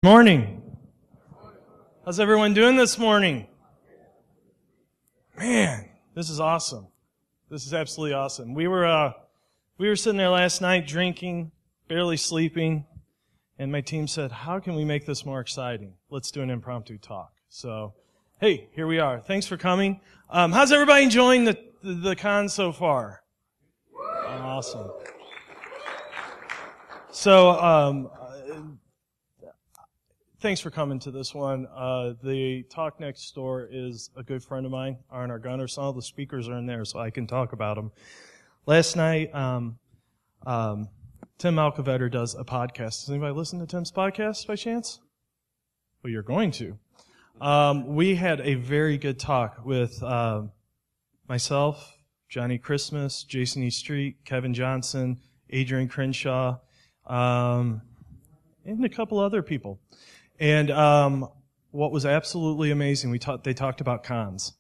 Morning. How's everyone doing this morning? Man, this is awesome. This is absolutely awesome. We were sitting there last night drinking, barely sleeping, and my team said, how can we make this more exciting? Let's do an impromptu talk. So, hey, here we are. Thanks for coming. How's everybody enjoying the con so far? Awesome. So, thanks for coming to this one. The talk next door is a good friend of mine, R&R Gunner. So all the speakers are in there, so I can talk about them. Last night, Tim Malcovetter does a podcast. Does anybody listen to Tim's podcast by chance? Well, you're going to. We had a very good talk with myself, Johnny Christmas, Jason E. Street, Kevin Johnson, Adrian Crenshaw, and a couple other people. And what was absolutely amazing, they talked about cons.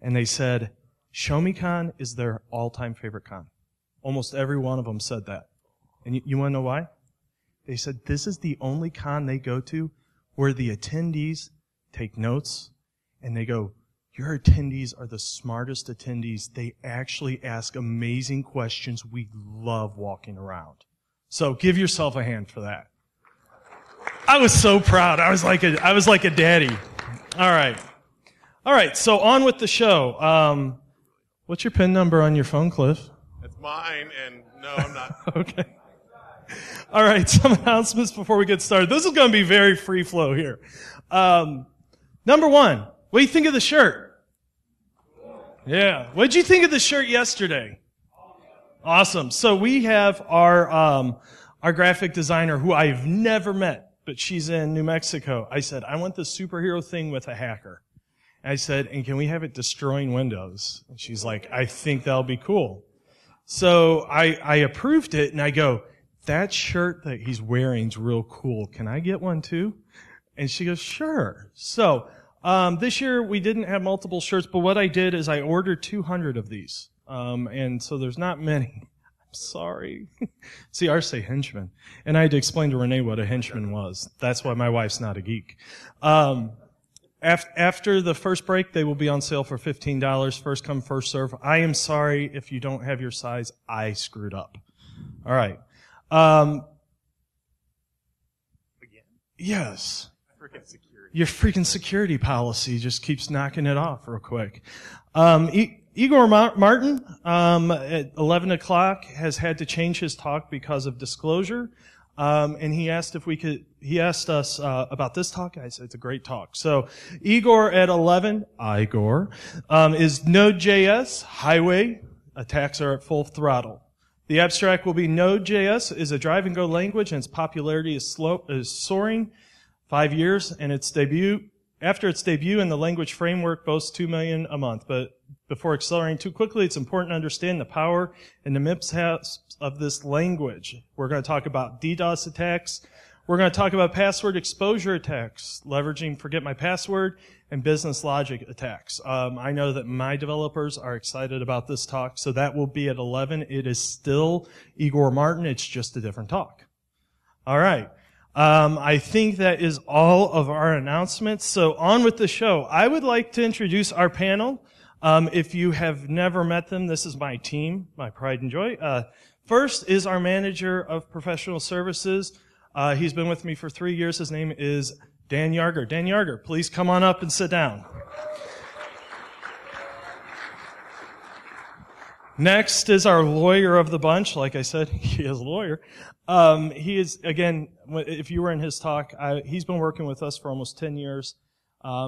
And they said, ShowMeCon is their all-time favorite con. Almost every one of them said that. And you want to know why? They said this is the only con they go to where the attendees take notes and they go, your attendees are the smartest attendees. They actually ask amazing questions. We love walking around. So give yourself a hand for that. I was so proud. I was like a daddy. All right. So on with the show. What's your PIN number on your phone, Cliff? It's mine, and no, I'm not. Okay. All right. Some announcements before we get started. This is going to be very free flow here. Number one, what do you think of the shirt? Yeah. What did you think of the shirt yesterday? Awesome. So we have our graphic designer who I've never met, but she's in New Mexico. I said, I want the superhero thing with a hacker. I said, and can we have it destroying windows? And she's like, I think that'll be cool. So I approved it, and I go, that shirt that he's wearing's real cool. Can I get one too? And she goes, sure. So this year we didn't have multiple shirts, but what I did is I ordered 200 of these. And so there's not many. Sorry. See, ours say henchman. And I had to explain to Renee what a henchman was. That's why my wife's not a geek. After the first break, they will be on sale for $15. First come, first serve. I am sorry if you don't have your size. I screwed up. All right. Again? Yes. Freaking security. Your freaking security policy just keeps knocking it off real quick. Igor Martin, at 11 o'clock, has had to change his talk because of disclosure. And he asked us about this talk. I said, it's a great talk. So, Igor at 11, is Node.js, highway, attacks are at full throttle. The abstract will be Node.js is a drive and go language and its popularity is soaring 5 years and after its debut in the language framework boasts 2 million a month, but before accelerating too quickly, it's important to understand the power and the mishaps of this language. We're going to talk about DDoS attacks. We're going to talk about password exposure attacks, leveraging forget my password, and business logic attacks. I know that my developers are excited about this talk, so that will be at 11. It is still Igor Martin. It's just a different talk. All right. I think that is all of our announcements. So on with the show. I would like to introduce our panel. If you have never met them, this is my team, my pride and joy. First is our manager of professional services. He's been with me for 3 years. His name is Dan Yarger. Dan Yarger, please come on up and sit down. Next is our lawyer of the bunch. Like I said, he is a lawyer. He is, again, if you were in his talk, he's been working with us for almost 10 years.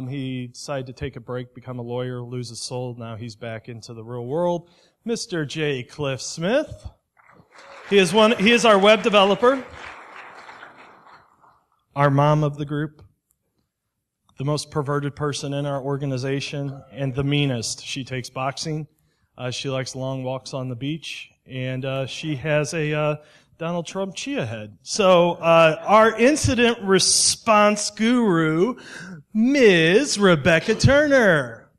He decided to take a break, become a lawyer, lose his soul. Now he's back into the real world. Mr. J. Cliff Smith. He is our web developer. Our mom of the group. The most perverted person in our organization and the meanest. She takes boxing. She likes long walks on the beach. And she has a Donald Trump chia head. So our incident response guru, Ms. Rebecca Turner.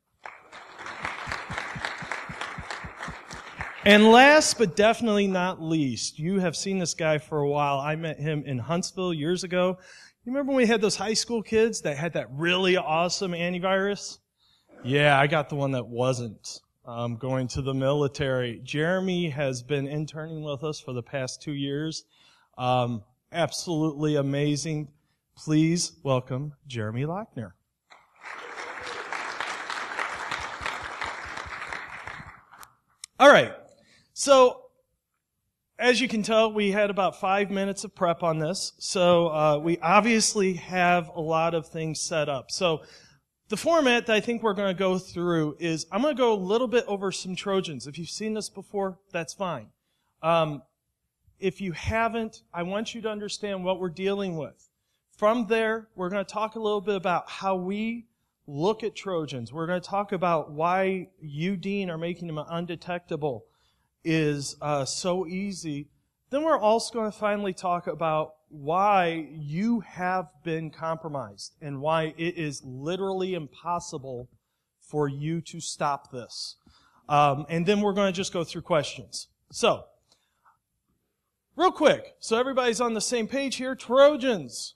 And last but definitely not least, you have seen this guy for a while. I met him in Huntsville years ago. You remember when we had those high school kids that had that really awesome antivirus? Yeah, I got the one that wasn't. Going to the military. Jeremy has been interning with us for the past 2 years. Absolutely amazing. Please welcome Jeremy Lochner. All right. So, as you can tell, we had about 5 minutes of prep on this. So, we obviously have a lot of things set up. So, the format that I think we're going to go through is I'm going to go a little bit over some Trojans. If you've seen this before, that's fine. If you haven't, I want you to understand what we're dealing with. From there, we're going to talk a little bit about how we look at Trojans. We're going to talk about why you, Dean, are making them undetectable is so easy. Then we're also going to finally talk about why you have been compromised and why it is literally impossible for you to stop this. And then we're going to just go through questions. So, real quick, so everybody's on the same page here. Trojans.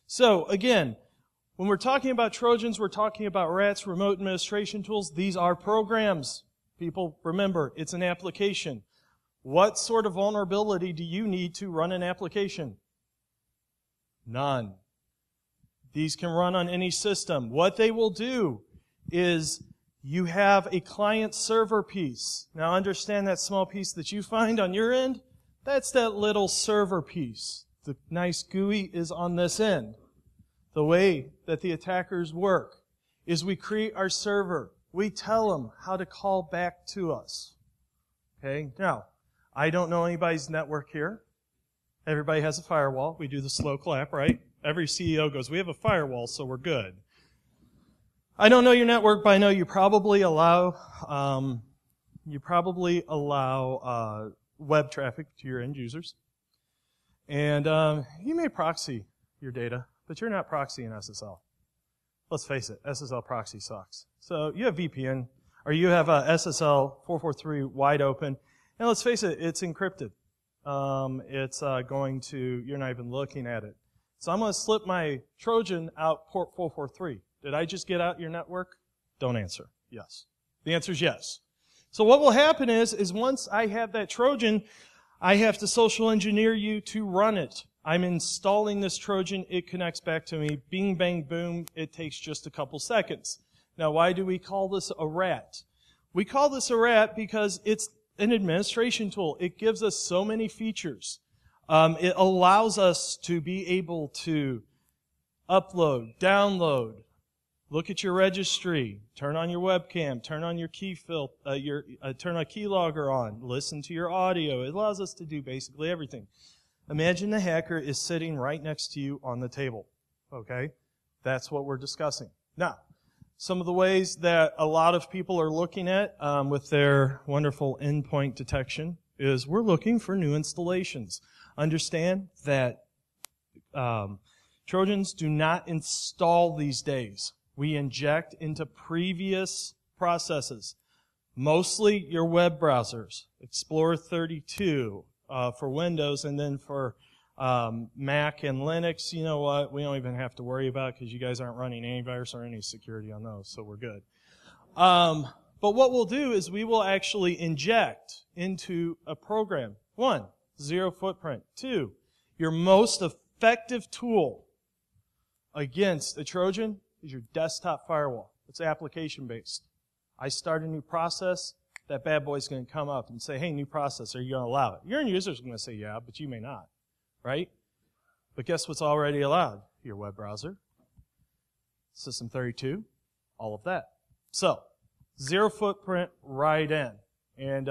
So, again, when we're talking about Trojans, we're talking about rats, remote administration tools. These are programs. People, remember, it's an application. What sort of vulnerability do you need to run an application? None. These can run on any system. What they will do is you have a client-server piece. Now understand that small piece that you find on your end? That's that little server piece. The nice GUI is on this end. The way that the attackers work is we create our server. We tell them how to call back to us. Okay? Now, I don't know anybody's network here. Everybody has a firewall. We do the slow clap, right? Every CEO goes, we have a firewall, so we're good. I don't know your network, but I know you probably allow web traffic to your end users. And you may proxy your data, but you're not proxying SSL. Let's face it, SSL proxy sucks. So you have VPN, or you have SSL 443 wide open, and let's face it, it's encrypted. You're not even looking at it. So I'm going to slip my Trojan out port 443. Did I just get out your network? Don't answer. Yes. The answer is yes. So what will happen is once I have that Trojan, I have to social engineer you to run it. I'm installing this Trojan. It connects back to me. Bing, bang, boom. It takes just a couple seconds. Now, why do we call this a rat? We call this a rat because it's an administration tool. It gives us so many features. It allows us to be able to upload, download, look at your registry, turn on your webcam, turn on your turn a keylogger on, listen to your audio. It allows us to do basically everything. Imagine the hacker is sitting right next to you on the table. Okay? That's what we're discussing. Now, some of the ways that a lot of people are looking at with their wonderful endpoint detection is we're looking for new installations. Understand that Trojans do not install these days. We inject into previous processes, mostly your web browsers, Explorer 32 for Windows, and then for Mac and Linux, you know what, we don't even have to worry about because you guys aren't running antivirus or any security on those, so we're good. But what we'll do is we will actually inject into a program. 1, zero footprint. 2, your most effective tool against a Trojan is your desktop firewall. It's application-based. I start a new process, that bad boy's going to come up and say, hey, new process, are you going to allow it? Your end user's going to say, yeah, but you may not, right? But guess what's already allowed? Your web browser, System 32, all of that. So, zero footprint right in. And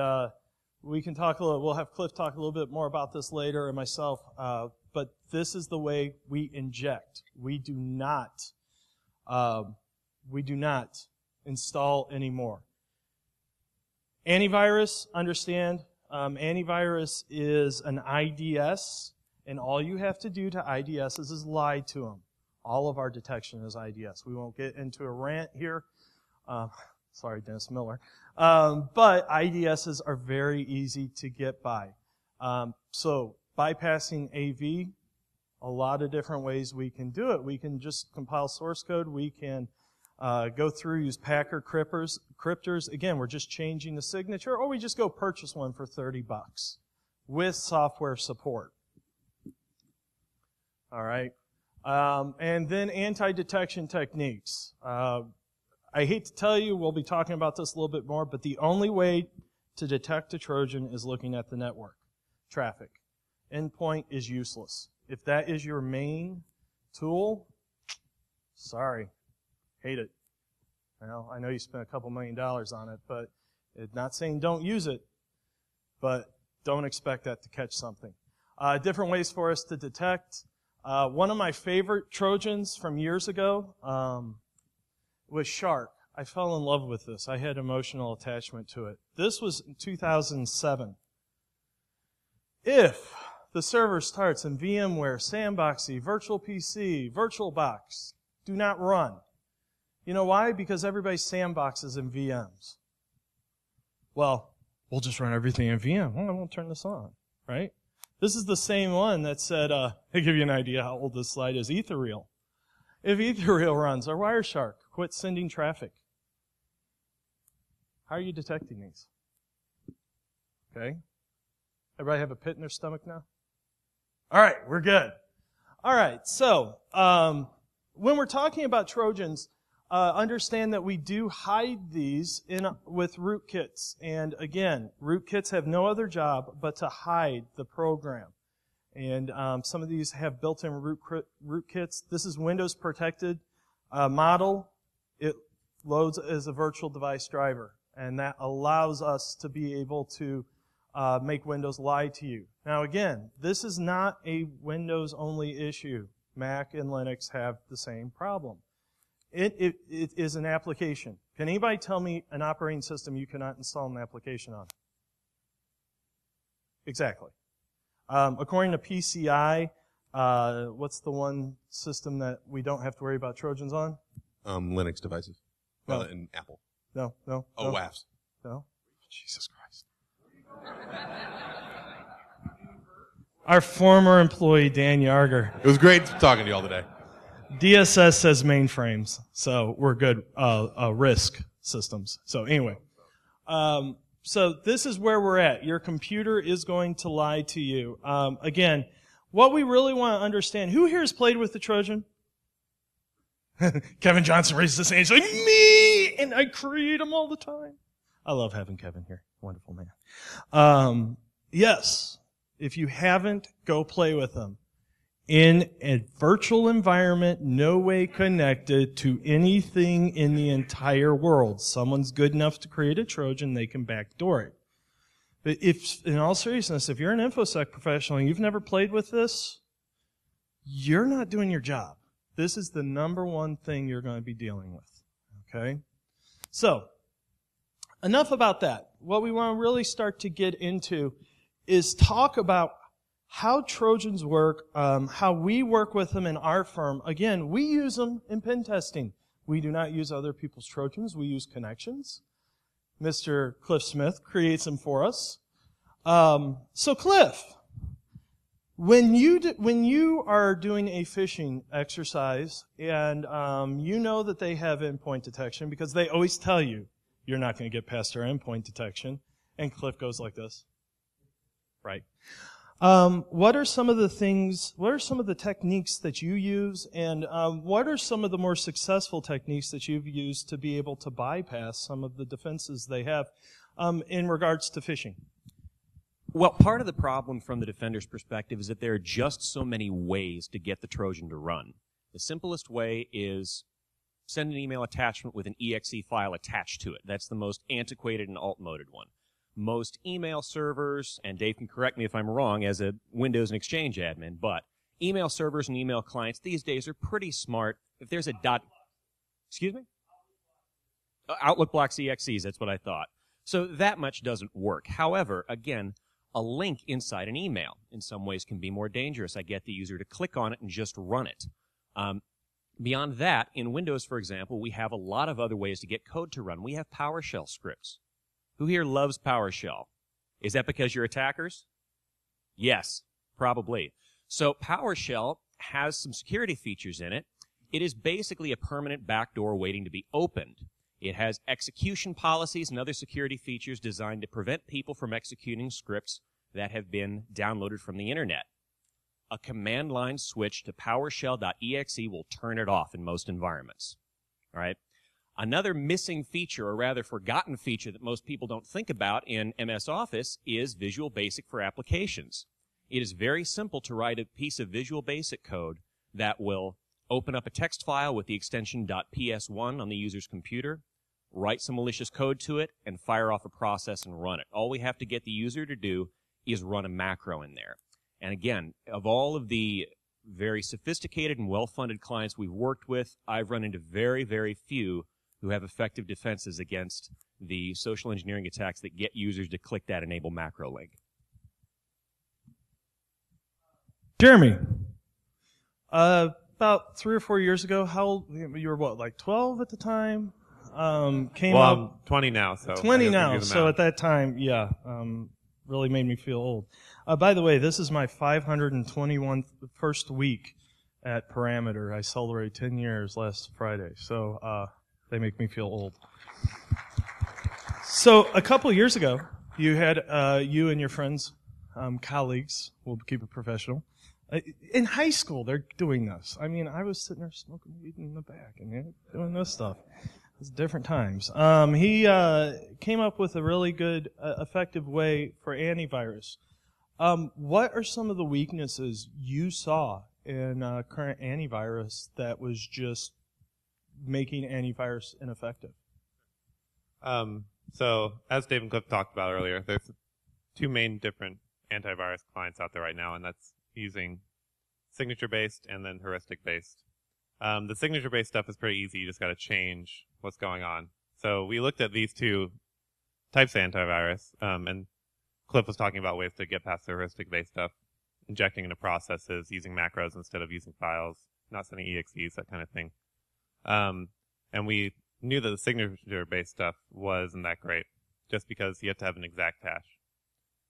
we can talk a little, we'll have Cliff talk a little bit more about this later and myself, but this is the way we inject. We do not install anymore. Antivirus, understand, antivirus is an IDS, and all you have to do to IDSs is lie to them. All of our detection is IDS. We won't get into a rant here. Sorry, Dennis Miller. But IDSs are very easy to get by. So bypassing AV, a lot of different ways we can do it. We can just compile source code. We can go through, use Packer cryptors. Again, we're just changing the signature, or we just go purchase one for $30 with software support. All right. And then anti-detection techniques. I hate to tell you, we'll be talking about this a little bit more, but the only way to detect a Trojan is looking at the network traffic. Endpoint is useless. If that is your main tool, sorry, hate it. Well, I know you spent a couple $1 million on it, but it's not saying don't use it, but don't expect that to catch something. Different ways for us to detect. One of my favorite Trojans from years ago was Shark. I fell in love with this. I had emotional attachment to it. This was in 2007. If the server starts in VMware, Sandboxy, Virtual PC, VirtualBox, do not run. You know why? Because everybody's sandboxes in VMs. Well, we'll just run everything in VM. Well, I won't turn this on, right? This is the same one that said, to give you an idea how old this slide is, Ethereal. If Ethereal runs, or Wireshark, quit sending traffic. How are you detecting these? Okay. Everybody have a pit in their stomach now? All right, we're good. All right, so when we're talking about Trojans, understand that we do hide these with rootkits. And again, rootkits have no other job but to hide the program. And some of these have built-in rootkits. This is Windows protected model. It loads as a virtual device driver, and that allows us to be able to make Windows lie to you. Now again, this is not a Windows-only issue. Mac and Linux have the same problem. It is an application. Can anybody tell me an operating system you cannot install an application on? Exactly. According to PCI, what's the one system that we don't have to worry about Trojans on? Linux devices. No. And Apple. No. Oh, no. WAFs. No. Jesus Christ. Our former employee, Dan Yarger. It was great talking to you all today. DSS says mainframes, so we're good. RISC systems. So anyway, so this is where we're at. Your computer is going to lie to you. Again, what we really want to understand. Who here has played with the Trojan? Kevin Johnson raises his hand. He's like, me, and I create them all the time. I love having Kevin here. Wonderful man. Yes, if you haven't, go play with them. In a virtual environment, no way connected to anything in the entire world. Someone's good enough to create a Trojan, they can backdoor it. But if, in all seriousness, if you're an InfoSec professional and you've never played with this, you're not doing your job. This is the number one thing you're going to be dealing with. Okay? So, enough about that. What we want to really start to get into is talk about how Trojans work, how we work with them in our firm. Again, we use them in pen testing. We do not use other people's Trojans. We use connections. Mr. Cliff Smith creates them for us. So Cliff, when you are doing a phishing exercise and you know that they have endpoint detection because they always tell you you're not going to get past our endpoint detection, and Cliff goes like this, right? What are some of the techniques that you use, and what are some of the more successful techniques that you've used to be able to bypass some of the defenses they have in regards to phishing? Well, part of the problem from the defender's perspective is that there are just so many ways to get the Trojan to run. The simplest way is send an email attachment with an exe file attached to it. That's the most antiquated and alt-moded one. Most email servers, and Dave can correct me if I'm wrong as a Windows and Exchange admin, but email servers and email clients these days are pretty smart. If there's a excuse me? Outlook blocks EXEs, that's what I thought. So that much doesn't work. However, again, a link inside an email in some ways can be more dangerous. I get the user to click on it and just run it. Beyond that, in Windows, for example, we have a lot of other ways to get code to run. We have PowerShell scripts. Who here loves PowerShell? Is that because you're attackers? Yes, probably. So PowerShell has some security features in it. It is basically a permanent backdoor waiting to be opened. It has execution policies and other security features designed to prevent people from executing scripts that have been downloaded from the internet. A command line switch to PowerShell.exe will turn it off in most environments. All right? Another missing feature, or rather forgotten feature that most people don't think about in MS Office is Visual Basic for applications. It is very simple to write a piece of Visual Basic code that will open up a text file with the extension .ps1 on the user's computer, write some malicious code to it, and fire off a process and run it. All we have to get the user to do is run a macro in there. And again, of all of the very sophisticated and well-funded clients we've worked with, I've run into very, very few who have effective defenses against the social engineering attacks that get users to click that enable macro link. Jeremy, about 3 or 4 years ago, how old, you were what, like 12 at the time? Came well, up, I'm 20 now, so 20 I guess now. we can do the So math. at that time, yeah, really made me feel old. By the way, this is my 521st first week at Parameter. I celebrated 10 years last Friday, so they make me feel old. So a couple of years ago, you had you and your friends, colleagues, we'll keep it professional. In high school, they're doing this. I mean, I was sitting there smoking weed in the back and they're doing this stuff. It's different times. He came up with a really good, effective way for antivirus. What are some of the weaknesses you saw in current antivirus that was just making antivirus ineffective? So, as Dave and Cliff talked about earlier, there's two main different antivirus clients out there right now, and that's using signature-based and then heuristic-based. The signature-based stuff is pretty easy. You just got to change what's going on. So we looked at these two types of antivirus, and Cliff was talking about ways to get past the heuristic-based stuff, injecting into processes, using macros instead of using files, not sending EXEs, that kind of thing. And we knew that the signature-based stuff wasn't that great, just because you have to have an exact hash.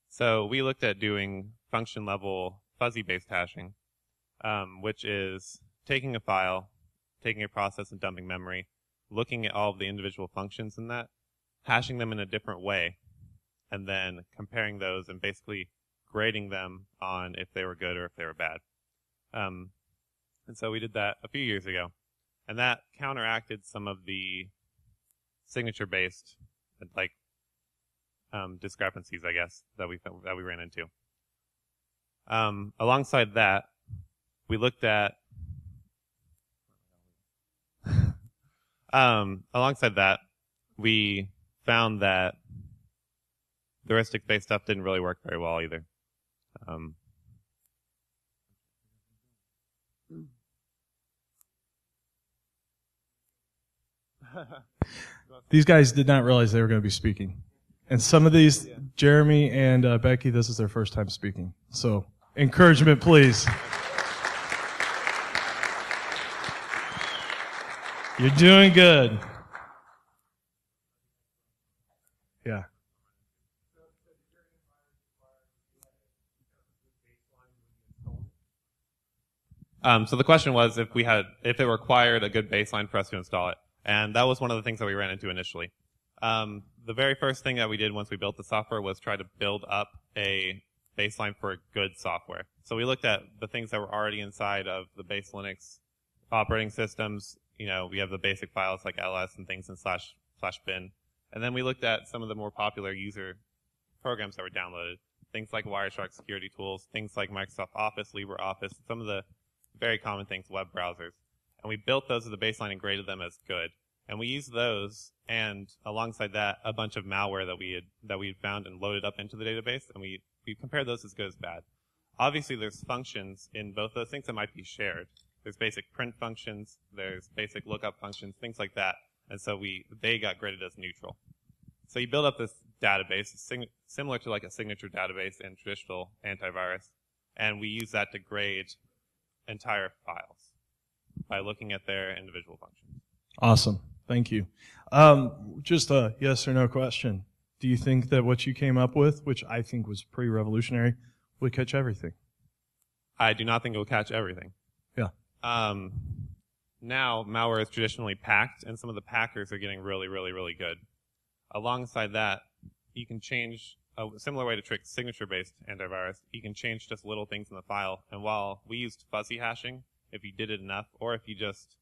So we looked at doing function-level fuzzy-based hashing, which is taking a file, taking a process and dumping memory, looking at all of the individual functions in that, hashing them in a different way, and then comparing those and basically grading them on if they were good or if they were bad. And so we did that a few years ago. And that counteracted some of the signature-based, like, discrepancies, I guess, that we ran into. Alongside that, we looked at alongside that, we found that the heuristic-based stuff didn't really work very well either. These guys did not realize they were going to be speaking. And some of these, Jeremy and Becky, this is their first time speaking. So, encouragement, please. You're doing good. Yeah. So the question was if it required a good baseline for us to install it. And that was one of the things that we ran into initially. The very first thing that we did once we built the software was try to build up a baseline for good software. So we looked at the things that were already inside of the base Linux operating systems. You know, we have the basic files like ls and things in slash bin. And then we looked at some of the more popular user programs that were downloaded. Things like Wireshark security tools, things like Microsoft Office, LibreOffice, some of the very common things, web browsers. And we built those as a baseline and graded them as good. And we used those, and alongside that, a bunch of malware that we had found and loaded up into the database, and we compared those as good as bad. Obviously, there's functions in both those things that might be shared. There's basic print functions, there's basic lookup functions, things like that. And so they got graded as neutral. So you build up this database, similar to like a signature database in traditional antivirus, and we use that to grade entire files. by looking at their individual functions. Awesome. Thank you. Just a yes or no question. Do you think that what you came up with, which I think was pretty revolutionary, would catch everything? I do not think it will catch everything. Yeah. Now, malware is traditionally packed, and some of the packers are getting really, really, really good. Alongside that, you can change a similar way to trick signature-based antivirus. You can change just little things in the file, and while we used fuzzy hashing, if you did it enough, or if you just,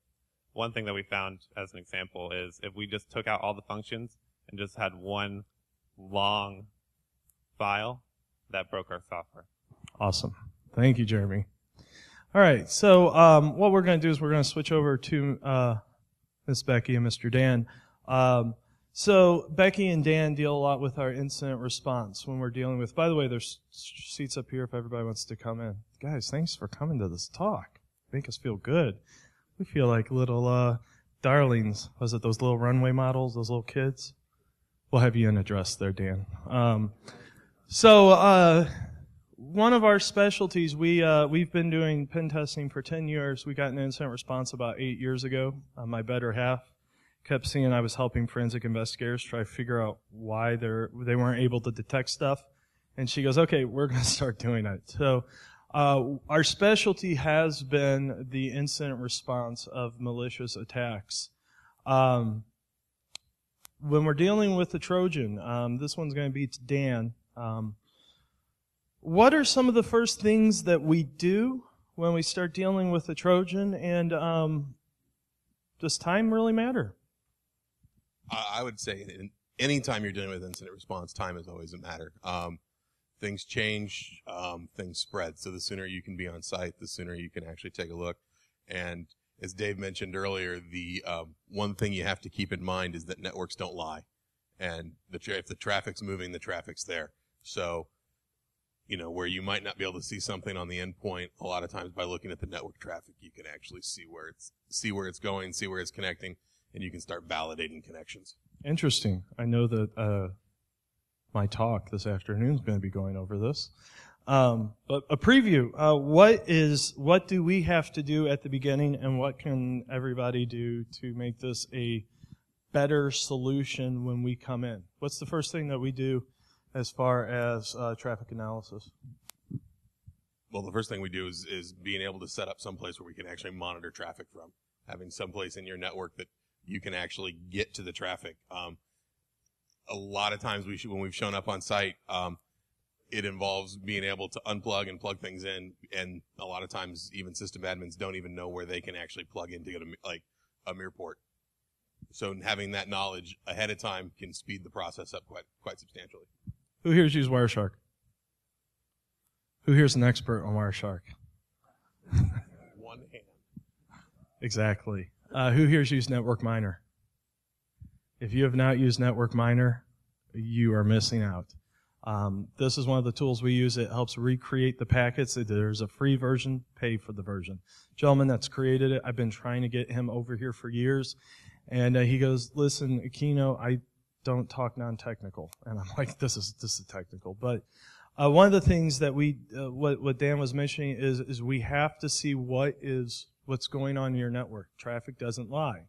one thing that we found as an example is if we just took out all the functions and just had one long file, that broke our software. Awesome. Thank you, Jeremy. All right. So what we're going to do is we're going to switch over to Miss Becky and Mr. Dan. So Becky and Dan deal a lot with our incident response when we're dealing with, by the way, there's seats up here if everybody wants to come in. Guys, thanks for coming to this talk. Make us feel good. We feel like little darlings. Was it those little runway models, those little kids? We'll have you in address there, Dan. One of our specialties, we've been doing pen testing for 10 years. We got an incident response about 8 years ago. My better half kept seeing I was helping forensic investigators try to figure out why they weren't able to detect stuff. And she goes, okay, we're going to start doing it. So our specialty has been the incident response of malicious attacks. When we're dealing with the Trojan, this one's going to be to Dan. What are some of the first things that we do when we start dealing with the Trojan, and does time really matter? I would say any time you're dealing with incident response, time is always a matter. Things change, things spread. So the sooner you can be on site, the sooner you can actually take a look. And as Dave mentioned earlier, the one thing you have to keep in mind is that networks don't lie. And if the traffic's moving, the traffic's there. So, where you might not be able to see something on the endpoint, a lot of times by looking at the network traffic, you can actually see where it's going, see where it's connecting, and you can start validating connections. Interesting. I know that my talk this afternoon is going to be going over this. But a preview. What do we have to do at the beginning, and what can everybody do to make this a better solution when we come in? What's the first thing that we do as far as traffic analysis? Well, the first thing we do is being able to set up someplace where we can actually monitor traffic from. Having someplace in your network that you can actually get to the traffic. A lot of times when we've shown up on site, it involves being able to unplug and plug things in, and a lot of times even system admins don't even know where they can actually plug in to get a mirror port. So having that knowledge ahead of time can speed the process up quite substantially. Who here's used Wireshark? Who here's an expert on Wireshark? One hand. Exactly. Who here's used Network Miner? If you have not used Network Miner, you are missing out. This is one of the tools we use. It helps recreate the packets. There's a free version, pay for the version. Gentleman that's created it, I've been trying to get him over here for years. And he goes, listen, Aquino, I don't talk non-technical. And I'm like, this is technical. But one of the things that what Dan was mentioning is we have to see what's going on in your network. Traffic doesn't lie.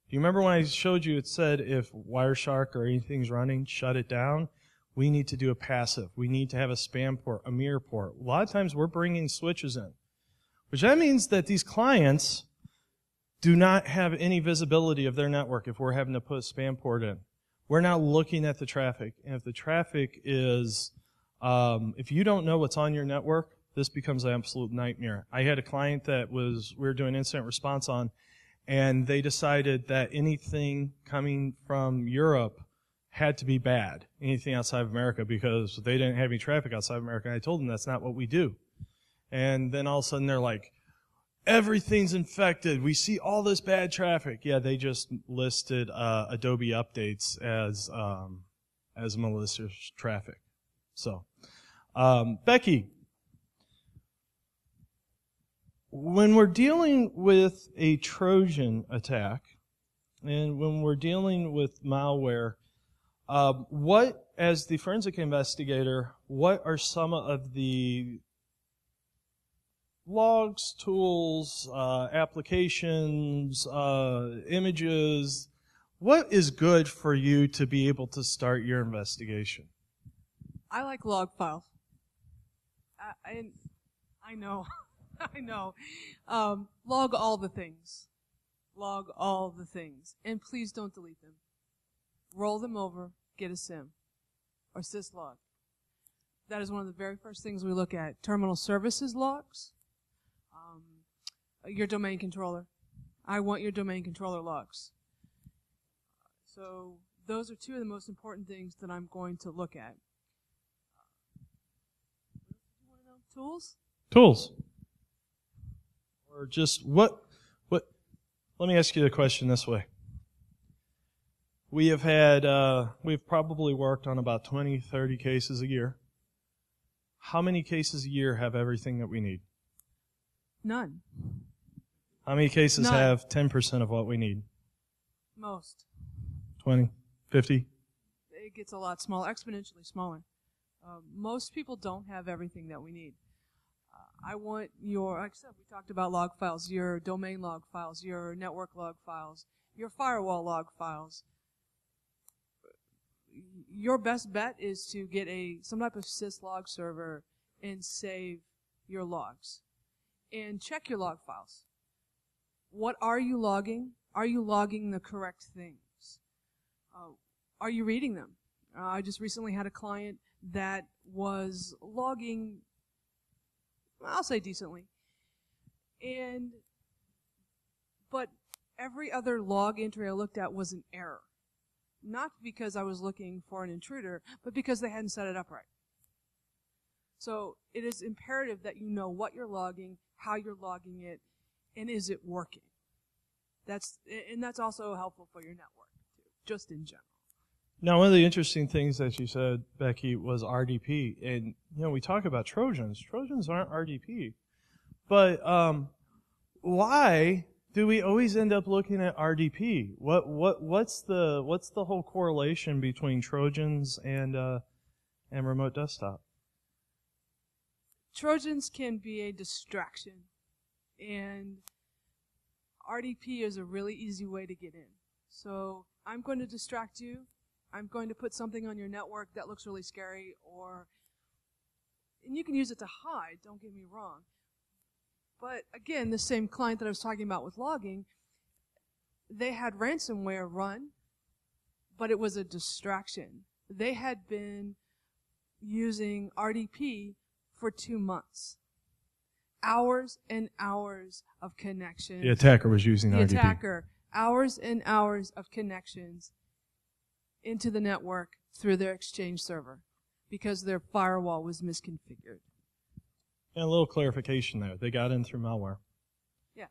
Do you remember when I showed you it said if Wireshark or anything's running, shut it down? We need to do a passive. We need to have a spam port, a mirror port. A lot of times we're bringing switches in, which that means that these clients do not have any visibility of their network if we're having to put a spam port in. We're not looking at the traffic. And if the traffic is, if you don't know what's on your network, this becomes an absolute nightmare. I had a client that we were doing incident response on, and they decided that anything coming from Europe had to be bad, anything outside of America, because they didn't have any traffic outside of America. And I told them that's not what we do. And then all of a sudden they're like, everything's infected. We see all this bad traffic. Yeah, they just listed Adobe updates as malicious traffic. So, Becky, when we're dealing with a Trojan attack and when we're dealing with malware, what, as the forensic investigator, what are some of the logs, tools, applications, images. What is good for you to be able to start your investigation? I like log files. I know. I know. Log all the things. Log all the things. And please don't delete them. Roll them over, get a SIM or syslog. That is one of the very first things we look at. Terminal services logs. Your domain controller. I want your domain controller logs. So those are two of the most important things that I'm going to look at. Tools? Tools. Or just what, let me ask you the question this way. We have had, we've probably worked on about 20, 30 cases a year. How many cases a year have everything that we need? None. How many cases None. have 10% of what we need? Most. 20, 50? It gets a lot smaller, exponentially smaller. Most people don't have everything that we need. I want your, like I said, we talked about log files, your domain log files, your network log files, your firewall log files. Your best bet is to get some type of syslog server and save your logs. And check your log files. What are you logging? Are you logging the correct things? Are you reading them? I just recently had a client that was logging, I'll say decently. But every other log entry I looked at was an error. Not because I was looking for an intruder, but because they hadn't set it up right. So it is imperative that you know what you're logging, how you're logging it, and is it working. That's also helpful for your network, too, just in general. Now, one of the interesting things that you said, Becky, was RDP. And, we talk about Trojans. Trojans aren't RDP. But why do we always end up looking at RDP? What's the whole correlation between Trojans and remote desktop? Trojans can be a distraction, and RDP is a really easy way to get in. So I'm going to distract you. I'm going to put something on your network that looks really scary, and you can use it to hide, don't get me wrong. But again, the same client that I was talking about with logging, they had ransomware run, but it was a distraction. They had been using RDP for 2 months. Hours and hours of connections. The attacker was using RDP. The attacker, hours and hours of connections into the network through their Exchange server because their firewall was misconfigured. And a little clarification there. They got in through malware. Yeah.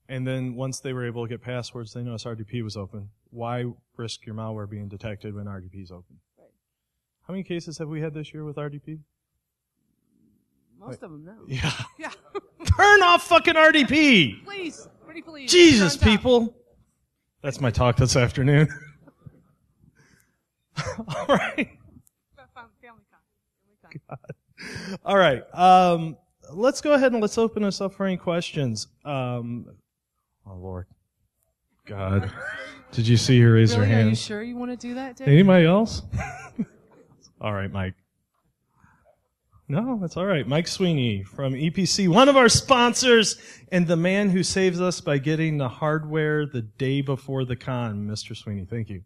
And then once they were able to get passwords, they noticed RDP was open. Why risk your malware being detected when RDP is open? Right. How many cases have we had this year with RDP? Most of them, no. Yeah. Yeah. Turn off fucking RDP! Please. Pretty please. Jesus, people! That's my talk this afternoon. All right. Family con. God. All right. Let's go ahead and let's open this up for any questions. Oh, Lord. God. Did you see her raise her Really? hand? Are you sure you want to do that, Dave? Anybody else? All right, Mike. No, that's all right. Mike Sweeney from EPC, one of our sponsors, and the man who saves us by getting the hardware the day before the con. Mr. Sweeney, thank you.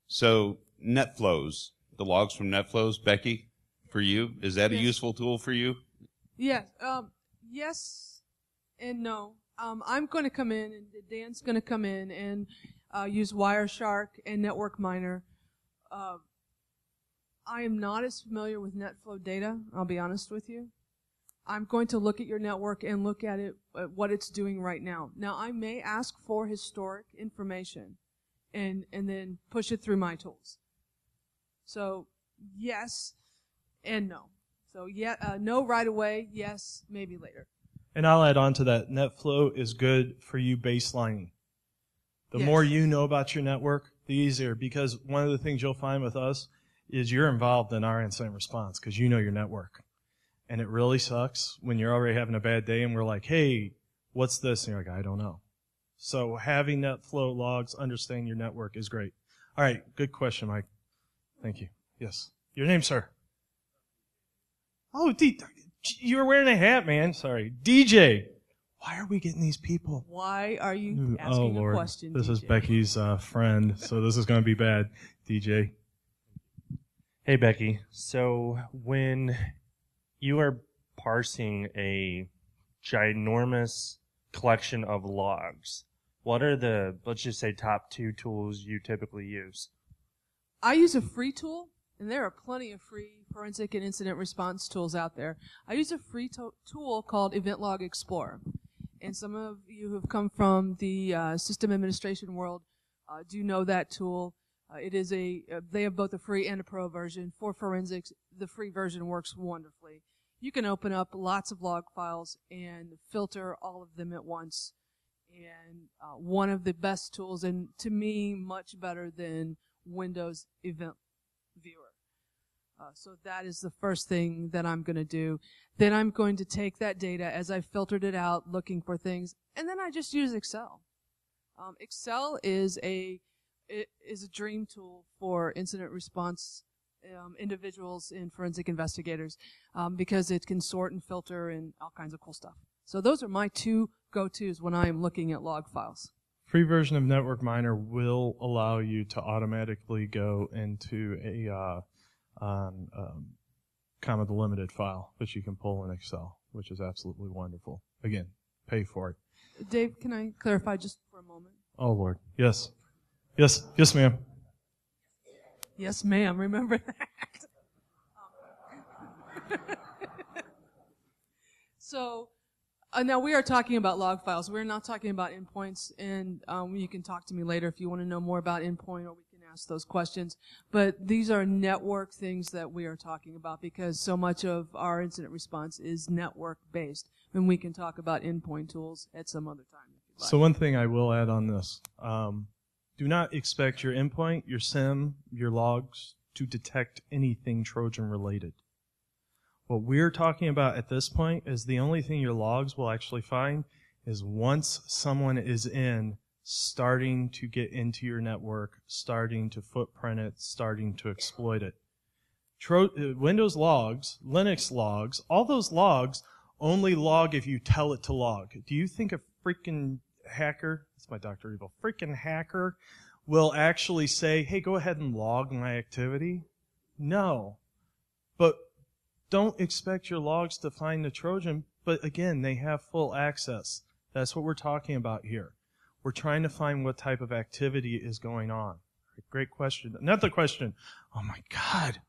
So NetFlows, the logs from NetFlows, Becky, for you, is that a useful tool for you? Yes. Yes and no. I'm going to come in, and Dan's going to come in and use Wireshark and Network Miner. I am not as familiar with NetFlow data, I'll be honest with you. I'm going to look at your network and look at it, at what it's doing right now. Now, I may ask for historic information and then push it through my tools. So, yes and no. So, no right away, yes, maybe later. And I'll add on to that. NetFlow is good for you baselining. The Yes. more you know about your network, the easier. Because one of the things you'll find with us is you're involved in our incident response because you know your network. And it really sucks when you're already having a bad day and we're like, hey, what's this? And you're like, I don't know. So having NetFlow logs, understanding your network is great. All right, good question, Mike. Thank you. Yes. Your name, sir? Oh, you were wearing a hat, man. Sorry. DJ. Why are we getting these people? Why are you asking a question, This DJ? is Becky's friend, so this is going to be bad. DJ. Hey, Becky. So when you are parsing a ginormous collection of logs, what are the, let's just say, top 2 tools you typically use? I use a free tool, and there are plenty of free forensic and incident response tools out there. I use a free tool called Event Log Explorer. And some of you who have come from the system administration world do know that tool. It is they have both a free and a pro version. For forensics, the free version works wonderfully. You can open up lots of log files and filter all of them at once. And one of the best tools, and to me, much better than Windows Event Viewer. So that is the first thing that I'm going to do. Then I'm going to take that data as I filtered it out, looking for things, and then I just use Excel. Excel is a dream tool for incident response individuals and forensic investigators because it can sort and filter and all kinds of cool stuff. So those are my 2 go-tos when I am looking at log files. Free version of Network Miner will allow you to automatically go into a comma delimited file, which you can pull in Excel, which is absolutely wonderful. Again, pay for it. Dave, can I clarify just for a moment? Oh, Lord. Yes. Yes. Yes, ma'am. Yes, ma'am. Remember that. So, now we are talking about log files. We're not talking about endpoints, and you can talk to me later if you want to know more about endpoint, or we can ask those questions. But these are network things that we are talking about because so much of our incident response is network-based, and we can talk about endpoint tools at some other time. If you'd like. So one thing I will add on this. Do not expect your endpoint, your SIM, your logs to detect anything Trojan-related. What we're talking about at this point is the only thing your logs will actually find is once someone is starting to get into your network, starting to footprint it, starting to exploit it. Windows logs, Linux logs, all those logs only log if you tell it to log. Do you think a freaking hacker, that's my Dr. Evil, freaking hacker will actually say, hey, go ahead and log my activity? No. But don't expect your logs to find the Trojan, but again, they have full access. That's what we're talking about here. We're trying to find what type of activity is going on. Great question. Another question. Oh my God.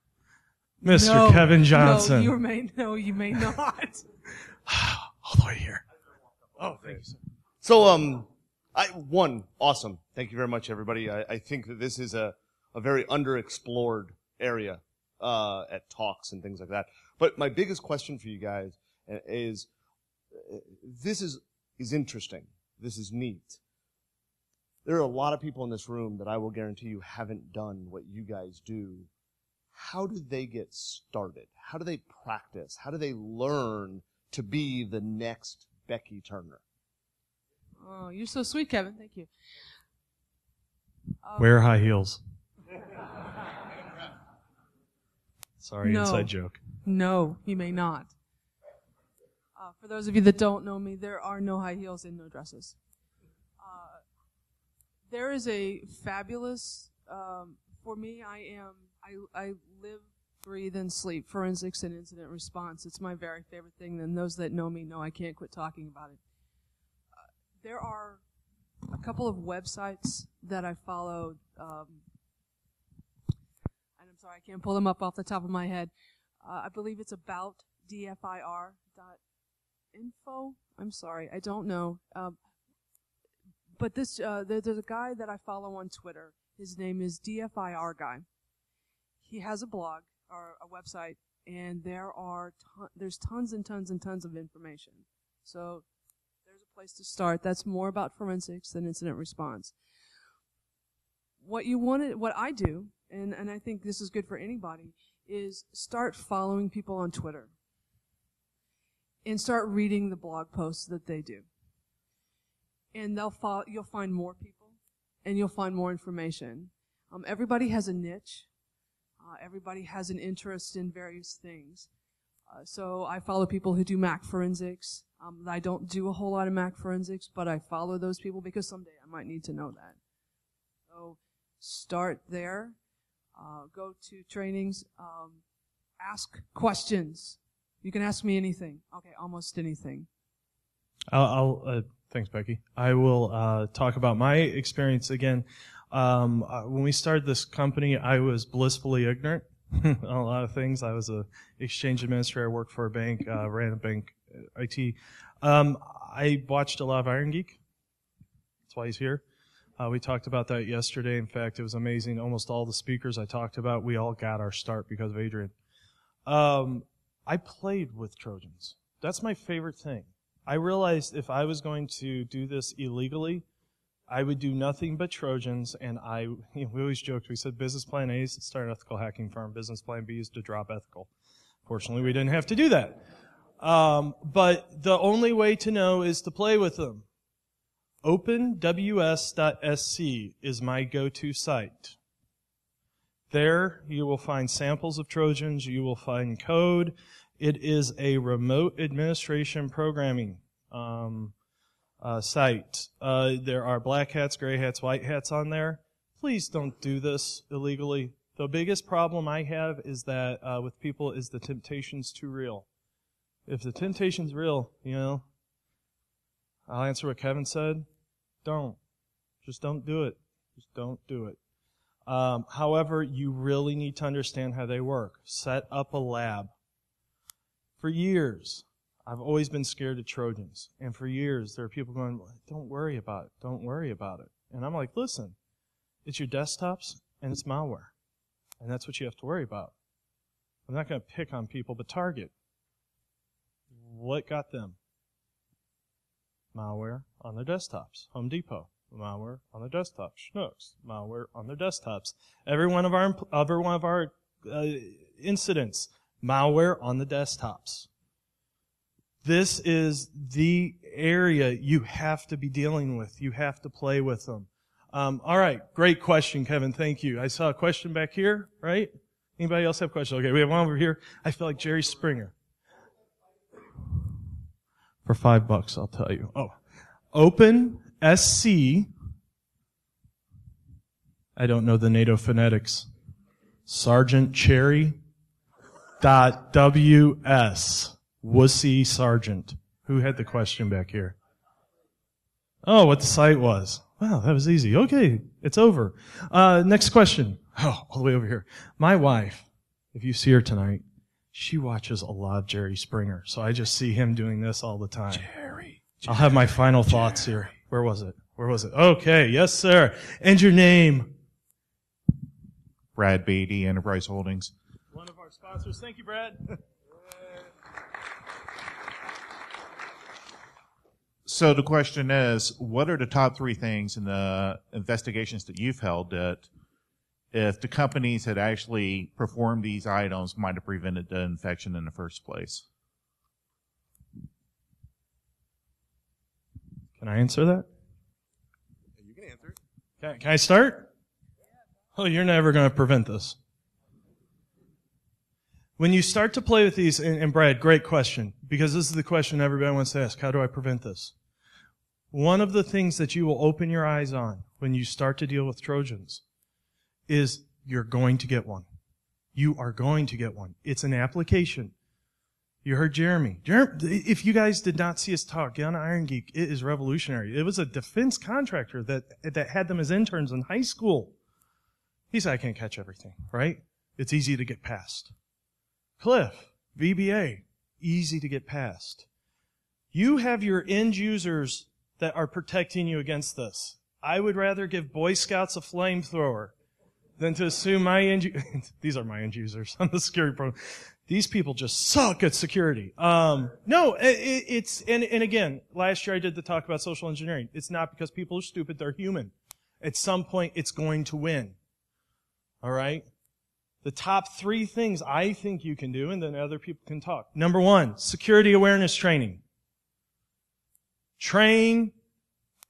Mr. Kevin Johnson. You may not. All the way here. Oh, thank you, sir. So, awesome. Thank you very much, everybody. I think that this is a very underexplored area at talks and things like that. But my biggest question for you guys is, this is interesting. This is neat. There are a lot of people in this room that I will guarantee you haven't done what you guys do. How do they get started? How do they practice? How do they learn to be the next Becky Turner? Oh, you're so sweet, Kevin. Thank you. Wear high heels. Sorry, No. inside joke. No, you may not. For those of you that don't know me, there are no high heels and no dresses. There is a fabulous, for me, I live, breathe, and sleep forensics and incident response. It's my very favorite thing, and those that know me know I can't quit talking about it. There are a couple of websites that I followed, and I'm sorry, I can't pull them up off the top of my head. I believe it's about dfir.info. I'm sorry, I don't know. But this, there's a guy that I follow on Twitter. His name is DFIR Guy. He has a blog or a website, and there's tons and tons and tons of information. So there's a place to start. That's more about forensics than incident response. what I do, and I think this is good for anybody, is start following people on Twitter and start reading the blog posts that they do. And you'll find more people and you'll find more information. Everybody has a niche. Everybody has an interest in various things. So I follow people who do Mac forensics. I don't do a whole lot of Mac forensics, but I follow those people because someday I might need to know that. So start there. Go to trainings. Ask questions. You can ask me anything. Okay, almost anything. Thanks, Becky. I will talk about my experience again. When we started this company, I was blissfully ignorant on a lot of things. I was a exchange administrator, worked for a bank, ran a bank, IT. I watched a lot of Iron Geek. That's why he's here. We talked about that yesterday. In fact, it was amazing. Almost all the speakers I talked about, we all got our start because of Adrian. I played with Trojans. That's my favorite thing. I realized if I was going to do this illegally, I would do nothing but Trojans, and we always joked. We said business plan A is to start an ethical hacking firm. Business plan B is to drop ethical. Fortunately, we didn't have to do that. But the only way to know is to play with them. OpenWS.sc is my go-to site. There you will find samples of Trojans. You will find code. It is a remote administration programming site. There are black hats, gray hats, white hats on there. Please don't do this illegally. The biggest problem I have is that with people is the temptation's too real. If the temptation's real, I'll answer what Kevin said. Just don't do it. Just don't do it. However, you really need to understand how they work. Set up a lab. For years, I've always been scared of Trojans. And for years, there are people going, don't worry about it. Don't worry about it. And I'm like, listen, it's your desktops and it's malware. And that's what you have to worry about. I'm not going to pick on people, but Target. What got them? Malware on their desktops. Home Depot. Malware on their desktops. Schnucks. Malware on their desktops. Every one of our incidents. Malware on the desktops. This is the area you have to be dealing with. You have to play with them. All right. Great question, Kevin. Thank you. I saw a question back here, right? Anybody else have questions? Okay, we have one over here. I feel like Jerry Springer. For $5, I'll tell you. Oh, OpenSC. I don't know the NATO phonetics. Sergeant Cherry. .ws. Wussy Sergeant. Who had the question back here? Oh, what the site was. Wow, that was easy. Okay, it's over. Next question. Oh, all the way over here. My wife, if you see her tonight, she watches a lot of Jerry Springer. So I just see him doing this all the time. Jerry. I'll have my final thoughts here. Where was it? Okay, yes, sir. And your name? Brad Beatty, Enterprise Holdings. One of our sponsors. Thank you, Brad. So the question is, what are the top 3 things in the investigations that you've held that if the companies had actually performed these items might have prevented the infection in the first place? Can I answer that? You can answer it. Can I start? Oh, you're never going to prevent this. When you start to play with these, and Brad, great question, because this is the question everybody wants to ask, how do I prevent this? One of the things that you will open your eyes on when you start to deal with Trojans is you're going to get one. You are going to get one. It's an application. You heard Jeremy. If you guys did not see us talk, get on Iron Geek. It is revolutionary. It was a defense contractor that had them as interns in high school. He said, I can't catch everything, right? It's easy to get past. Cliff, VBA, easy to get past. You have your end users that are protecting you against this. I would rather give Boy Scouts a flamethrower than to assume these are my end users. I'm the security pro. These people just suck at security. No, it's, and again, last year I did the talk about social engineering. It's not because people are stupid, they're human. At some point, it's going to win. All right? The top 3 things I think you can do, and then other people can talk. Number 1, security awareness training. Train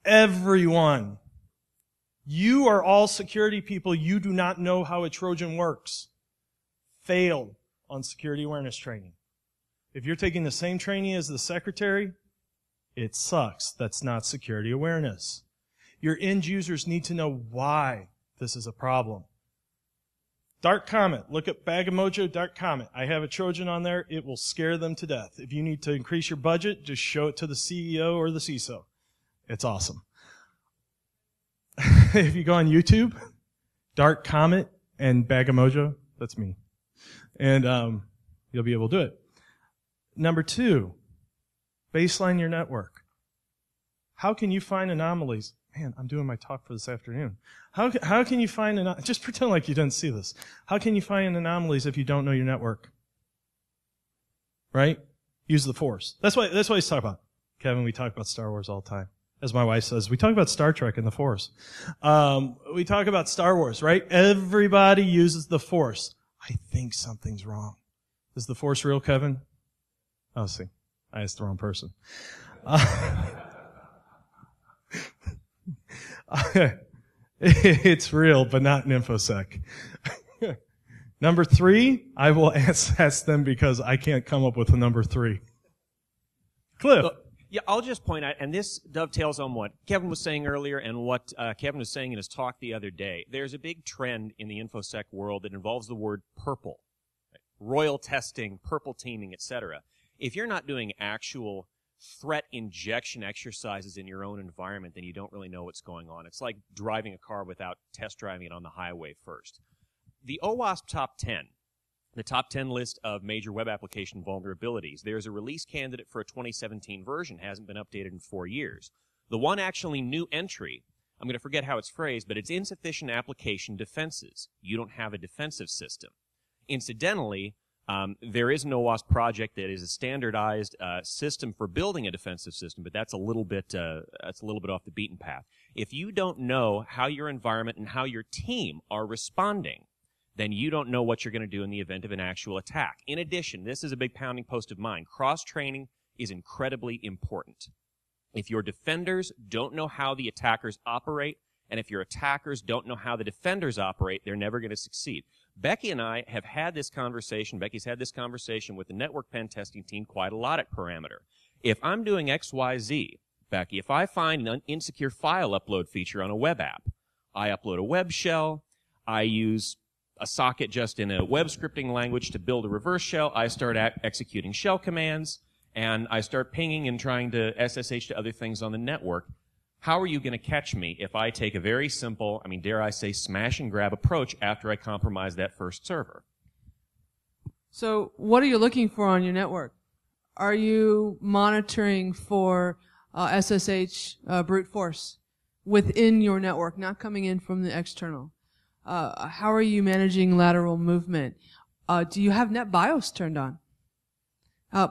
everyone. You are all security people. You do not know how a Trojan works. Fail on security awareness training. If you're taking the same training as the secretary, it sucks. That's not security awareness. Your end users need to know why this is a problem. Dark Comet. Look at Bag of Mojo, Dark Comet. I have a Trojan on there. It will scare them to death. If you need to increase your budget, just show it to the CEO or the CISO. It's awesome. If you go on YouTube, Dark Comet and Bag of Mojo, that's me. And you'll be able to do it. Number 2, baseline your network. How can you find anomalies? Man, I'm doing my talk for this afternoon. How can you find just pretend like you didn't see this. How can you find anomalies if you don't know your network? Right? Use the Force. That's what he's talking about. Kevin, we talk about Star Wars all the time. As my wife says, we talk about Star Trek and the Force. We talk about Star Wars, right? Everybody uses the Force. I think something's wrong. Is the Force real, Kevin? Oh, see. I asked the wrong person. It's real, but not in InfoSec. Number 3, I will ask them because I can't come up with a number 3. Cliff. Look, yeah, I'll just point out, and this dovetails on what Kevin was saying earlier and what Kevin was saying in his talk the other day. There's a big trend in the InfoSec world that involves the word purple. Right? Royal testing, purple teaming, etc. If you're not doing actual threat injection exercises in your own environment, then you don't really know what's going on. It's like driving a car without test driving it on the highway first. The OWASP Top 10, the top 10 list of major web application vulnerabilities, there's a release candidate for a 2017 version, hasn't been updated in 4 years. The one actually new entry, I'm going to forget how it's phrased, but it's insufficient application defenses. You don't have a defensive system. Incidentally, there is an OWASP project that is a standardized system for building a defensive system, but that's a little bit off the beaten path. If you don't know how your environment and how your team are responding, then you don't know what you're going to do in the event of an actual attack. In addition, this is a big pounding post of mine. Cross-training is incredibly important. If your defenders don't know how the attackers operate, and if your attackers don't know how the defenders operate, they're never going to succeed. Becky and I have had this conversation. Becky's had this conversation with the network pen testing team quite a lot at Parameter. If I'm doing XYZ, Becky, if I find an insecure file upload feature on a web app, I upload a web shell, I use a socket just in a web scripting language to build a reverse shell, I start executing shell commands, and I start pinging and trying to SSH to other things on the network. How are you going to catch me if I take a very simple, dare I say, smash and grab approach after I compromise that first server? So what are you looking for on your network? Are you monitoring for SSH brute force within your network, not coming in from the external? How are you managing lateral movement? Do you have NetBIOS turned on?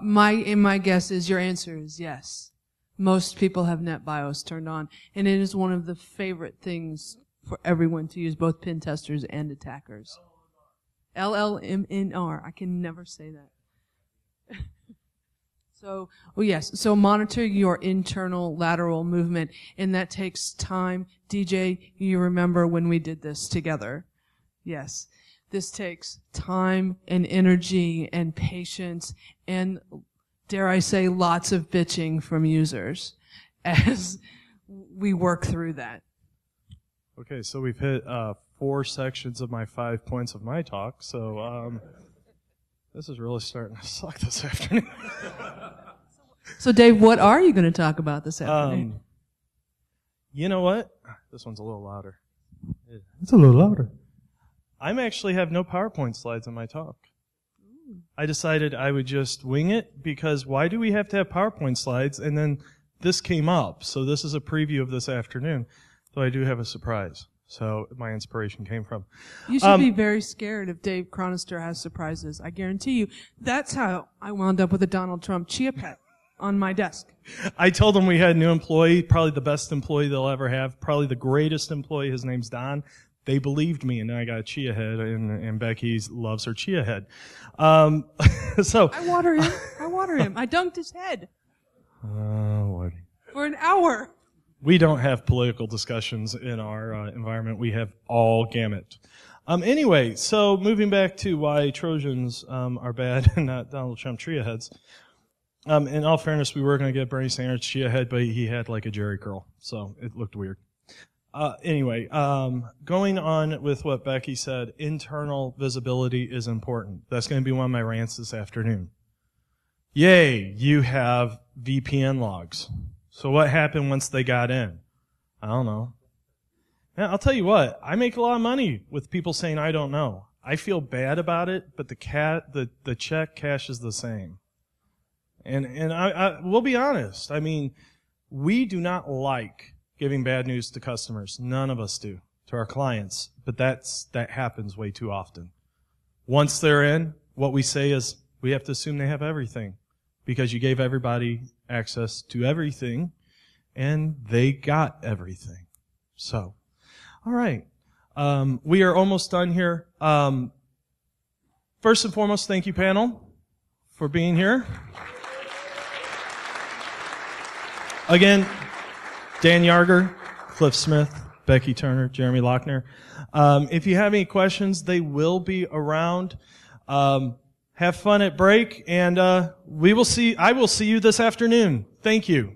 My guess is your answer is yes. Most people have NetBIOS turned on, and it is one of the favorite things for everyone to use, both pen testers and attackers. LLMNR. I can never say that. So monitor your internal lateral movement, and that takes time. DJ, you remember when we did this together? Yes. This takes time and energy and patience and, dare I say, lots of bitching from users as we work through that. Okay, so we've hit 4 sections of my 5 points of my talk, so this is really starting to suck this afternoon. So, Dave, what are you going to talk about this afternoon? You know what? This one's a little louder. It's a little louder. I actually have no PowerPoint slides in my talk. I decided I would just wing it because why do we have to have PowerPoint slides? And then this came up. So this is a preview of this afternoon, though I do have a surprise. So my inspiration came from. You should be very scared if Dave Chronister has surprises. I guarantee you. That's how I wound up with a Donald Trump Chia Pet. on my desk. I told them we had a new employee, probably the best employee they'll ever have, probably the greatest employee. His name's Don. They believed me, and then I got a chia head, and Becky loves her chia head. So I water him. I dunked his head Lordy. for an hour. We don't have political discussions in our environment. We have all gamut. Anyway, so moving back to why Trojans are bad and not Donald Trump chia heads. In all fairness, we were going to get Bernie Sanders chia head, but he had like a Jerry curl, so it looked weird. Anyway, going on with what Becky said, internal visibility is important. That's going to be one of my rants this afternoon. Yay, you have VPN logs. So what happened once they got in? I don't know. Now, I'll tell you what, I make a lot of money with people saying I don't know. I feel bad about it, but the check cashes the same. And I we'll be honest. I mean, we do not like giving bad news to customers. None of us do, to our clients. But that happens way too often. Once they're in, what we say is we have to assume they have everything because you gave everybody access to everything and they got everything. So, all right. We are almost done here. First and foremost, thank you, panel, for being here. Again, Dan Yarger, Cliff Smith, Becky Turner, Jeremy Lochner. If you have any questions, they will be around. Have fun at break, and I will see you this afternoon. Thank you.